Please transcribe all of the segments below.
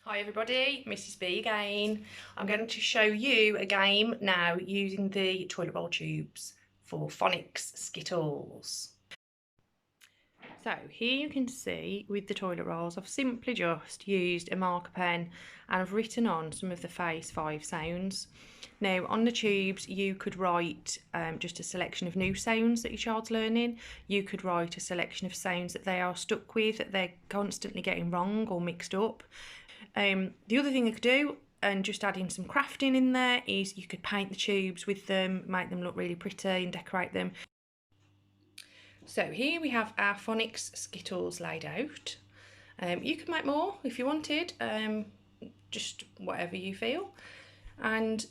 Hi everybody, Mrs. B again. I'm going to show you a game now using the toilet roll tubes for Phonics Skittles. So here you can see with the toilet rolls I've simply just used a marker pen and I've written on some of the phase 5 sounds. Now on the tubes you could write just a selection of new sounds that your child's learning. You could write a selection of sounds that they are stuck with, that they're constantly getting wrong or mixed up. The other thing you could do, and just adding some crafting in there, is you could paint the tubes with them, make them look really pretty and decorate them. So here we have our Phonics Skittles laid out. You could make more if you wanted, just whatever you feel. And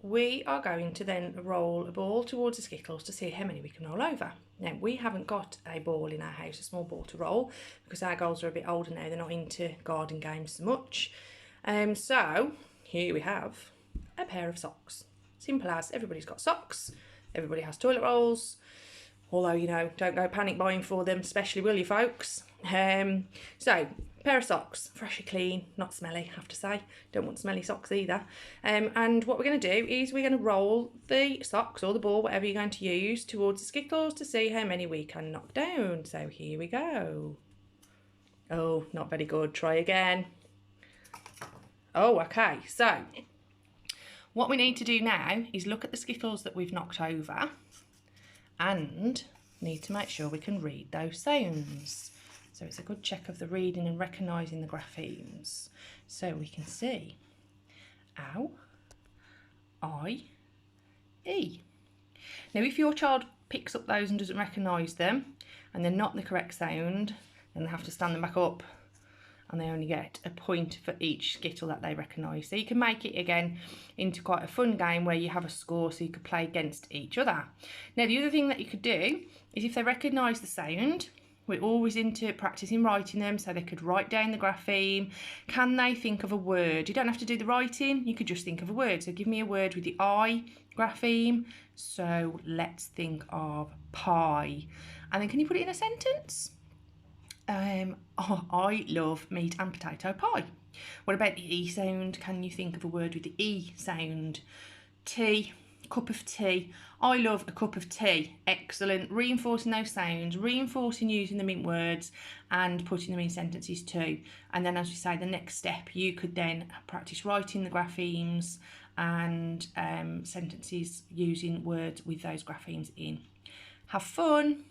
we are going to then roll a ball towards the Skittles to see how many we can roll over. Now, we haven't got a ball in our house, a small ball to roll, because our girls are a bit older now, they're not into garden games so much. So here we have a pair of socks. Simple as, everybody's got socks, everybody has toilet rolls, although, you know, don't go panic buying for them, especially will you folks. So, pair of socks, freshly clean, not smelly, I have to say. Don't want smelly socks either. And what we're going to do is we're going to roll the socks or the ball, whatever you're going to use, towards the Skittles to see how many we can knock down. So here we go. Oh, not very good. Try again. Oh, okay. So, what we need to do now is look at the Skittles that we've knocked over and need to make sure we can read those sounds. So it's a good check of the reading and recognising the graphemes. So we can see ow, I, E. Now if your child picks up those and doesn't recognise them and they're not the correct sound, then they have to stand them back up and they only get a point for each skittle that they recognise. So you can make it again into quite a fun game where you have a score so you could play against each other. Now the other thing that you could do is if they recognise the sound, we're always into practising writing them so they could write down the grapheme. Can they think of a word? You don't have to do the writing, you could just think of a word. So give me a word with the I grapheme. So let's think of pie. And then can you put it in a sentence? Oh, I love meat and potato pie. What about the E sound? Can you think of a word with the E sound? Tea, cup of tea. I love a cup of tea. Excellent. Reinforcing those sounds, reinforcing using them in words and putting them in sentences too. And then as we say, the next step, you could then practice writing the graphemes and sentences using words with those graphemes in. Have fun.